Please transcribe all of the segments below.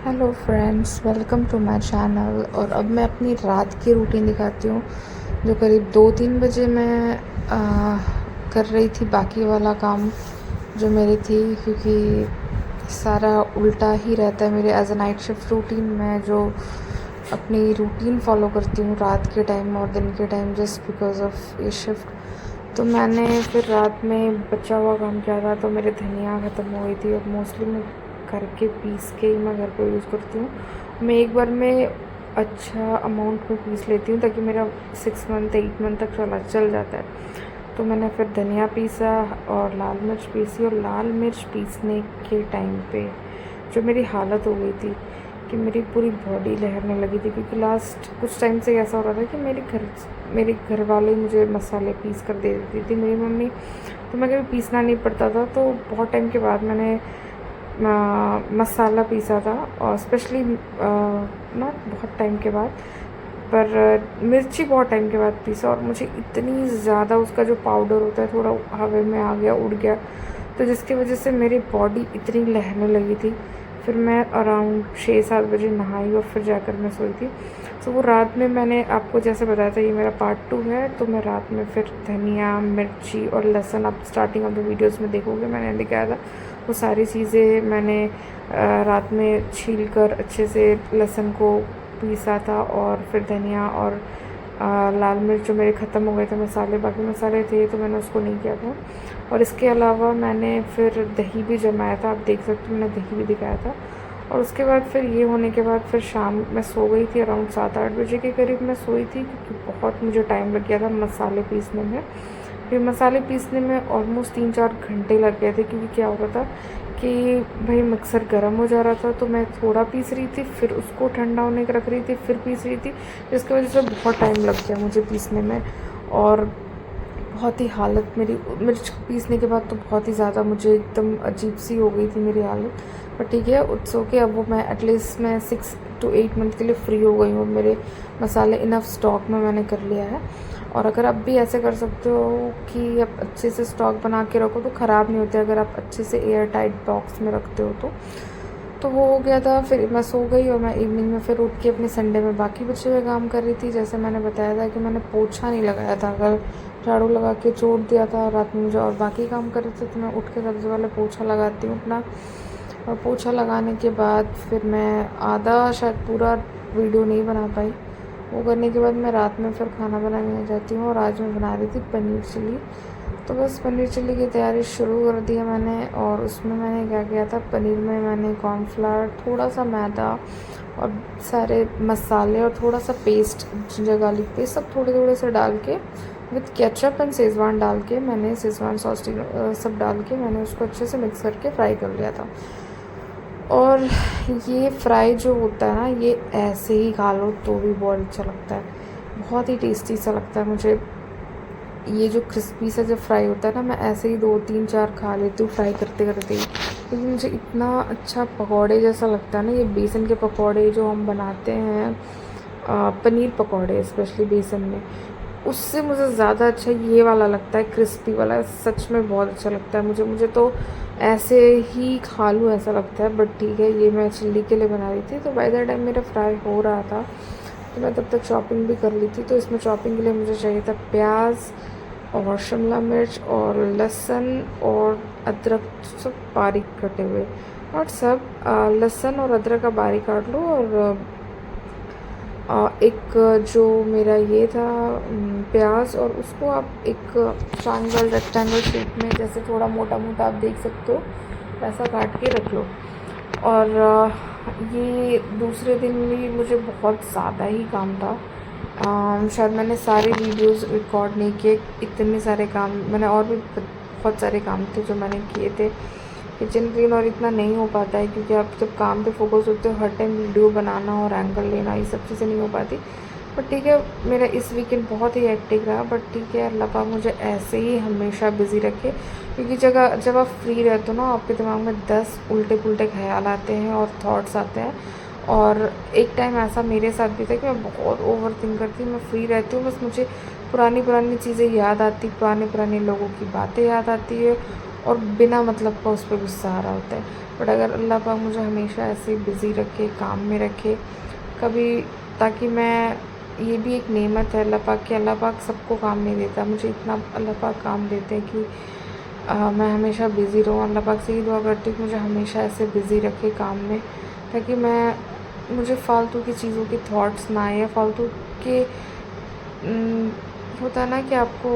Hello friends, welcome to my channel. और अब मैं अपनी रात की रूटीन दिखाती हूँ जो करीब 2-3 बजे मैं कर रही थी बाकी वाला काम जो मेरी थी, क्योंकि सारा उल्टा ही रहता है मेरे as a night shift routine में। जो अपनी रूटीन फॉलो करती हूँ रात के टाइम और दिन के टाइम जस्ट बिकॉज ऑफ ये शिफ्ट। तो मैंने फिर रात में बचा हुआ काम किया था, तो मेरे धनिया ख़त्म हो गई थी। अब मोस्टली मैं करके पीस के ही मैं घर पे यूज़ करती हूँ। मैं एक बार में अच्छा अमाउंट में पीस लेती हूँ ताकि मेरा 6 मंथ 8 मंथ तक चल जाता है। तो मैंने फिर धनिया पीसा और लाल मिर्च पीसी, और लाल मिर्च पीसने के टाइम पे जो मेरी हालत हो गई थी कि मेरी पूरी बॉडी लहरने लगी थी, क्योंकि लास्ट कुछ टाइम से ऐसा हो रहा था कि मेरे घर वाले मुझे मसाले पीस कर दे देती थी, मेरी मम्मी। तो मैं कभी पीसना नहीं पड़ता था। तो बहुत टाइम के बाद मैंने मसाला पीसा था, और स्पेशली नॉट बहुत टाइम के बाद, पर मिर्ची बहुत टाइम के बाद पीसा। और मुझे इतनी ज़्यादा उसका जो पाउडर होता है थोड़ा हवा में आ गया, उड़ गया, तो जिसकी वजह से मेरी बॉडी इतनी लहरने लगी थी। फिर मैं अराउंड 6-7 बजे नहाई और फिर जाकर मैं सोई थी। तो वो रात में मैंने आपको जैसे बताया था, ये मेरा पार्ट 2 है। तो मैं रात में फिर धनिया, मिर्ची और लहसुन, आप स्टार्टिंग ऑफ द वीडियोस में देखोगे मैंने दिखाया था, वो सारी चीज़ें मैंने रात में छील कर अच्छे से लहसुन को पीसा था। और फिर धनिया और लाल मिर्च जो मेरे ख़त्म हो गए थे मसाले, बाकी मसाले थे तो मैंने उसको नहीं किया था। और इसके अलावा मैंने फिर दही भी जमाया था, आप देख सकते हो मैंने दही भी दिखाया था। और उसके बाद फिर ये होने के बाद फिर शाम मैं सो गई थी, अराउंड 7-8 बजे के करीब मैं सोई थी, क्योंकि बहुत मुझे टाइम लग गया था मसाले पीसने में। फिर मसाले पीसने में ऑलमोस्ट 3-4 घंटे लग गए थे, क्योंकि क्या हो रहा था कि भाई मिक्सर गर्म हो जा रहा था, तो मैं थोड़ा पीस रही थी, फिर उसको ठंडा होने के रख रही थी, फिर पीस रही थी, जिसकी वजह से बहुत टाइम लग गया मुझे पीसने में। और बहुत ही हालत मेरी मिर्च पीसने के बाद तो बहुत ही ज़्यादा मुझे एकदम अजीब सी हो गई थी मेरी हालत। पर ठीक है, इट्स ओके। अब वो मैं एटलीस्ट मैं 6 to 8 मंथ के लिए फ्री हो गई हूँ। मेरे मसाले इनफ स्टॉक में मैंने कर लिया है। और अगर आप भी ऐसे कर सकते हो कि आप अच्छे से स्टॉक बना के रखो तो ख़राब नहीं होते, अगर आप अच्छे से एयर टाइट बॉक्स में रखते हो तो वो हो गया था। फिर मैं सो गई और मैं इवनिंग में फिर उठ के अपने संडे में बाकी बचे हुए काम कर रही थी। जैसे मैंने बताया था कि मैंने पोछा नहीं लगाया था, कल झाड़ू लगा के छोड़ दिया था रात में मुझे, और बाकी काम कर रहे थे, तो मैं उठ के सबसे पहले पोछा लगाती हूँ अपना। और पोछा लगाने के बाद फिर मैं आधा शायद पूरा वीडियो नहीं बना पाई। वो करने के बाद मैं रात में फिर खाना बनाने जाती हूँ, और आज मैं बना रही थी पनीर चिली। तो बस पनीर चिल्ली की तैयारी शुरू कर दी है मैंने। और उसमें मैंने क्या किया था, पनीर में मैंने कॉर्नफ्लावर, थोड़ा सा मैदा और सारे मसाले और थोड़ा सा पेस्ट, जिंजर गार्लिक पेस्ट, सब थोड़े थोड़े से डाल के विथ केचप एंड शेज़वान डाल के, मैंने शेज़वान सॉस सब डाल के मैंने उसको अच्छे से मिक्स करके फ्राई कर लिया था। और ये फ्राई जो होता है ना, ये ऐसे ही खा लो तो भी बहुत अच्छा लगता है, बहुत ही टेस्टी सा लगता है मुझे। ये जो क्रिस्पी सा जब फ्राई होता है ना, मैं ऐसे ही 2-3-4 खा लेती हूँ फ्राई करते करते ही, क्योंकि मुझे इतना अच्छा पकौड़े जैसा लगता है ना। ये बेसन के पकौड़े जो हम बनाते हैं, पनीर पकौड़े स्पेशली बेसन में, उससे मुझे ज़्यादा अच्छा ये वाला लगता है, क्रिस्पी वाला। सच में बहुत अच्छा लगता है मुझे तो ऐसे ही खा लूँ ऐसा लगता है। बट ठीक है, ये मैं चिल्ली के लिए बना रही थी, तो बाय द टाइम मेरा फ्राई हो रहा था तो मैं तब तक शॉपिंग भी कर ली थी। तो इसमें शॉपिंग के लिए मुझे चाहिए था प्याज और शिमला मिर्च और लहसुन और अदरक, सब बारीक कटे हुए। और सब लहसुन और अदरक का बारीक काट लो। और एक जो मेरा ये था प्याज, और उसको आप एक ट्रायंगल रेक्टेंगल शेप में, जैसे थोड़ा मोटा मोटा आप देख सकते हो, वैसा काट के रख लो। और ये दूसरे दिन भी मुझे बहुत ज़्यादा ही काम था। शायद मैंने सारे वीडियोस रिकॉर्ड नहीं किए, इतने सारे काम मैंने, और भी बहुत सारे काम थे जो मैंने किए थे किचन क्लीन। और इतना नहीं हो पाता है, क्योंकि आप जब काम पे फोकस होते हो, हर टाइम वीडियो बनाना और एंगल लेना, ये सब चीज़ें नहीं हो पाती। बट ठीक है, मेरा इस वीकेंड बहुत ही एक्टिव रहा। बट ठीक है, अल्लाह पाक मुझे ऐसे ही हमेशा बिज़ी रखे, क्योंकि जब आप फ्री रहते हो ना, आपके दिमाग में 10 उल्टे पुल्टे ख्याल आते हैं और थॉट्स आते हैं। और एक टाइम ऐसा मेरे साथ भी था कि मैं बहुत ओवर थिंक करती हूँ। मैं फ्री रहती हूँ, बस मुझे पुरानी पुरानी चीज़ें याद आती, पुराने पुराने लोगों की बातें याद आती है, और बिना मतलब का उस पर गुस्सा आ रहा होता है। बट अगर अल्लाह पाक मुझे हमेशा ऐसे बिज़ी रखे, काम में रखे कभी, ताकि मैं, ये भी एक नेमत है अल्लाह पाक की, अल्लाह पाक सबको काम नहीं देता, मुझे इतना अल्लाह पाक काम देते हैं कि मैं हमेशा बिज़ी रहूँ। अल्लाह पाक से ही दुआ करती हूँ कि मुझे हमेशा ऐसे बिज़ी रखे काम में, ताकि मुझे फ़ालतू की चीज़ों के थॉट्स ना आए, या फ़ालतू के होता है ना कि आपको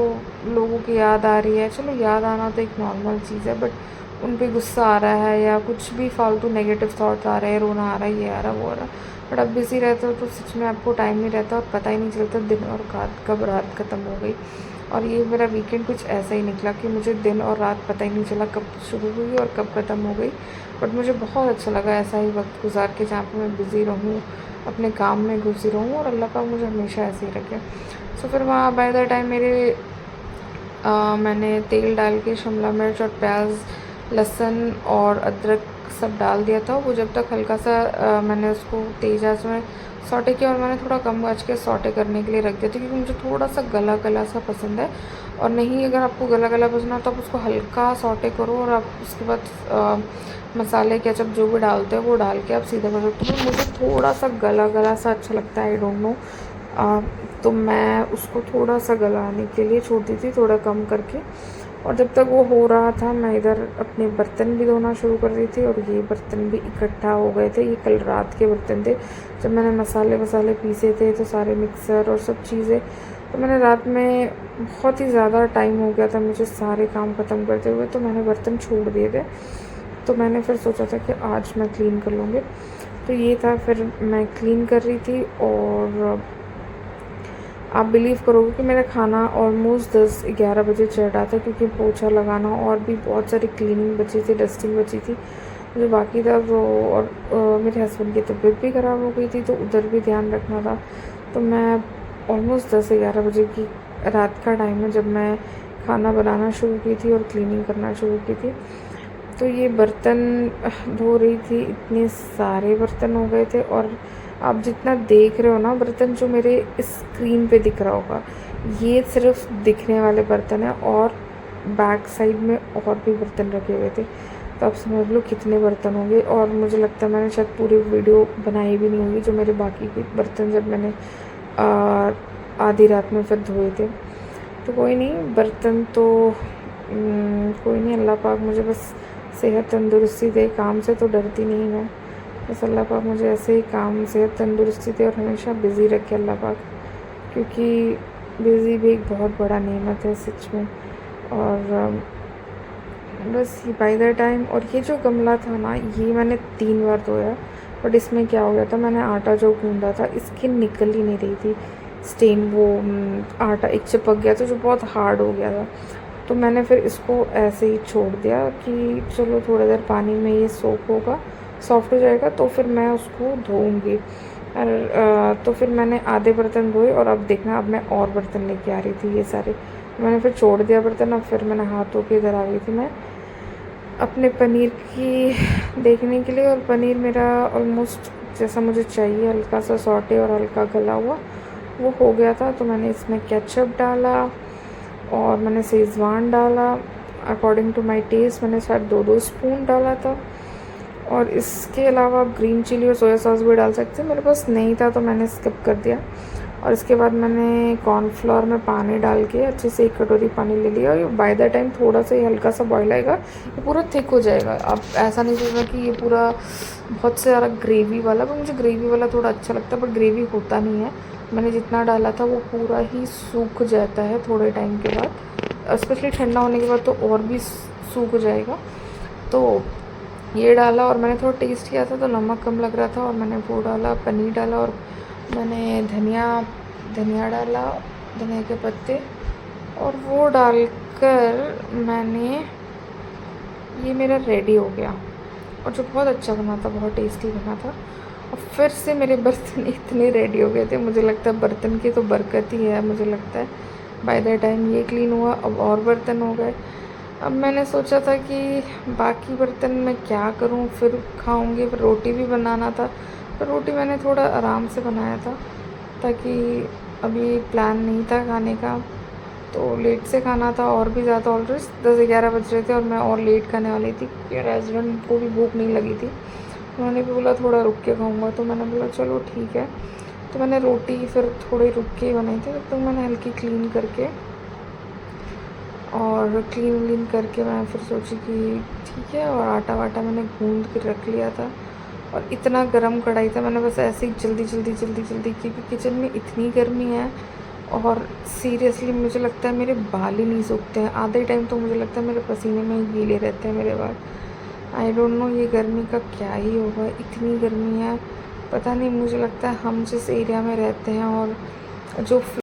लोगों की याद आ रही है, चलो याद आना तो एक नॉर्मल चीज़ है, बट उन पे गुस्सा आ रहा है या कुछ भी फ़ालतू नेगेटिव थॉट्स आ रहे हैं, रोना आ रहा है, ये आ रहा वो आ रहा, बट अब बिज़ी रहते हो तो सच में आपको टाइम नहीं रहता और पता ही नहीं चलता दिन और रात कब रात ख़त्म हो गई। और ये मेरा वीकेंड कुछ ऐसा ही निकला कि मुझे दिन और रात पता ही नहीं चला कब शुरू हुई और कब ख़त्म हो गई। बट मुझे बहुत अच्छा लगा ऐसा ही वक्त गुजार के, जहाँ पे मैं बिज़ी रहूँ, अपने काम में घुसी रहूँ, और अल्लाह पाक मुझे हमेशा ऐसे ही रखे। सो फिर वहाँ बाय द टाइम मैंने तेल डाल के शिमला मिर्च और प्याज, लहसुन और अदरक सब डाल दिया था। वो जब तक हल्का सा मैंने उसको तेज़ आंच में सौटे किया, और मैंने थोड़ा कम आँच के सौटे करने के लिए रख दिया था, क्योंकि मुझे थोड़ा सा गला गला सा पसंद है। और नहीं, अगर आपको गला गला पसंद है तो आप उसको हल्का सौटे करो, और आप उसके बाद मसाले केचप जो भी डालते हो वो डाल के आप सीधा कर सकते हो। मुझे थोड़ा सा गला गला सा अच्छा लगता है, आई डोंट नो। तो मैं उसको थोड़ा सा गलाने के लिए छोड़ दी थी, थोड़ा कम करके। और जब तक वो हो रहा था, मैं इधर अपने बर्तन भी धोना शुरू कर दी थी, और ये बर्तन भी इकट्ठा हो गए थे। ये कल रात के बर्तन थे, जब मैंने मसाले वसाले पीसे थे, तो सारे मिक्सर और सब चीज़ें, तो मैंने रात में बहुत ही ज़्यादा टाइम हो गया था मुझे सारे काम ख़त्म करते हुए, तो मैंने बर्तन छोड़ दिए थे। तो मैंने फिर सोचा था कि आज मैं क्लीन कर लूँगी। तो ये था, फिर मैं क्लीन कर रही थी, और आप बिलीव करोगे कि मेरा खाना ऑलमोस्ट 10-11 बजे चढ़ रहा था, क्योंकि पोछा लगाना और भी बहुत सारी क्लीनिंग बची थी, डस्टिंग बची थी जो बाकी था वो। और मेरे हस्बैंड की तबीयत भी ख़राब हो गई थी, तो उधर भी ध्यान रखना था। तो मैं ऑलमोस्ट 10-11 बजे की रात का टाइम है जब मैं खाना बनाना शुरू की थी और क्लीनिंग करना शुरू की थी। तो ये बर्तन धो रही थी, इतने सारे बर्तन हो गए थे। और आप जितना देख रहे हो ना बर्तन, जो मेरे स्क्रीन पे दिख रहा होगा, ये सिर्फ दिखने वाले बर्तन है, और बैक साइड में और भी बर्तन रखे हुए थे। तो आप समझ लो कितने बर्तन होंगे। और मुझे लगता है मैंने शायद पूरी वीडियो बनाई भी नहीं होगी, जो मेरे बाकी के बर्तन जब मैंने आधी रात में फिर धोए थे। तो कोई नहीं, बर्तन तो कोई नहीं, अल्लाह पाक मुझे बस सेहत तंदुरुस्ती दे, काम से तो डरती नहीं मैं। बस अल्लाह पाक मुझे ऐसे ही काम, सेहत तंदुरुस्ती दे, और हमेशा बिज़ी रखे अल्लाह पाक, क्योंकि बिज़ी भी एक बहुत बड़ा नेमत है सच में। और बस ये बाय द टाइम, और ये जो गमला था ना, ये मैंने 3 बार धोया। बट इसमें क्या हो गया था, मैंने आटा जो गूंदा था, इसकी निकल ही नहीं रही थी स्टेन, वो आटा एक चिपक गया था जो बहुत हार्ड हो गया था। तो मैंने फिर इसको ऐसे ही छोड़ दिया कि चलो थोड़ी देर पानी में ये सोक होगा, सॉफ्ट हो जाएगा, तो फिर मैं उसको धोऊंगी। और तो फिर मैंने आधे बर्तन धोए, और अब देखना, अब मैं और बर्तन लेके आ रही थी ये सारे। मैंने फिर छोड़ दिया बर्तन। अब फिर मैंने हाथ धो के इधर आ गई थी मैं अपने पनीर की देखने के लिए। और पनीर मेरा ऑलमोस्ट जैसा मुझे चाहिए, हल्का सा सॉटे और हल्का गला हुआ वो हो गया था। तो मैंने इसमें केचप डाला, और मैंने शेज़वान डाला अकॉर्डिंग टू माय टेस्ट। मैंने शायद 2-2 स्पून डाला था। और इसके अलावा आप ग्रीन चिली और सोया सॉस भी डाल सकते हैं, मेरे पास नहीं था तो मैंने स्किप कर दिया। और इसके बाद मैंने कॉर्नफ्लोर में पानी डाल के अच्छे से 1 कटोरी पानी ले लिया। और बाय द टाइम थोड़ा सा ही हल्का सा बॉयल आएगा, ये पूरा थिक हो जाएगा। अब ऐसा नहीं सोचना कि ये पूरा बहुत से ज़्यादा ग्रेवी वाला, पर मुझे ग्रेवी वाला थोड़ा अच्छा लगता है, बट ग्रेवी होता नहीं है। मैंने जितना डाला था वो पूरा ही सूख जाता है थोड़े टाइम के बाद, स्पेशली ठंडा होने के बाद तो और भी सूख जाएगा। तो ये डाला, और मैंने थोड़ा टेस्ट किया था तो नमक कम लग रहा था, और मैंने वो डाला, पनीर डाला, और मैंने धनिया डाला, धनिया के पत्ते, और वो डालकर मैंने, ये मेरा रेडी हो गया। और जो बहुत अच्छा बना था, बहुत टेस्टी बना था। और फिर से मेरे बर्तन इतने रेडी हो गए थे, मुझे लगता है बर्तन की तो बरकत ही है। मुझे लगता है बाय द टाइम ये क्लीन हुआ, अब और बर्तन हो गए। अब मैंने सोचा था कि बाकी बर्तन मैं क्या करूं, फिर खाऊंगी, फिर रोटी भी बनाना था। तो रोटी मैंने थोड़ा आराम से बनाया था, ताकि अभी प्लान नहीं था खाने का। तो लेट से खाना था और भी ज़्यादा, ऑलरेडी 10-11 बज रहे थे और मैं और लेट खाने वाली थी क्योंकि रेस्टोरेंट को भी भूख नहीं लगी थी। उन्होंने भी बोला थोड़ा रुक के खाऊंगा, तो मैंने बोला चलो ठीक है। तो मैंने रोटी फिर थोड़ी रुक के ही बनाई थी, तब तक मैंने हल्की क्लीन करके और क्लीन करके मैं फिर सोची कि ठीक है। और आटा वाटा मैंने गूंद के रख लिया था और इतना गरम कढ़ाई था, मैंने बस ऐसे ही जल्दी क्योंकि किचन में इतनी गर्मी है और सीरियसली मुझे लगता है मेरे बाल ही नहीं सूखते हैं आधे टाइम, तो मुझे लगता है मेरे पसीने में ही गीले रहते हैं मेरे बाल। आई डोंट नो ये गर्मी का क्या ही होगा, इतनी गर्मी है पता नहीं। मुझे लगता है हम जिस एरिया में रहते हैं और जो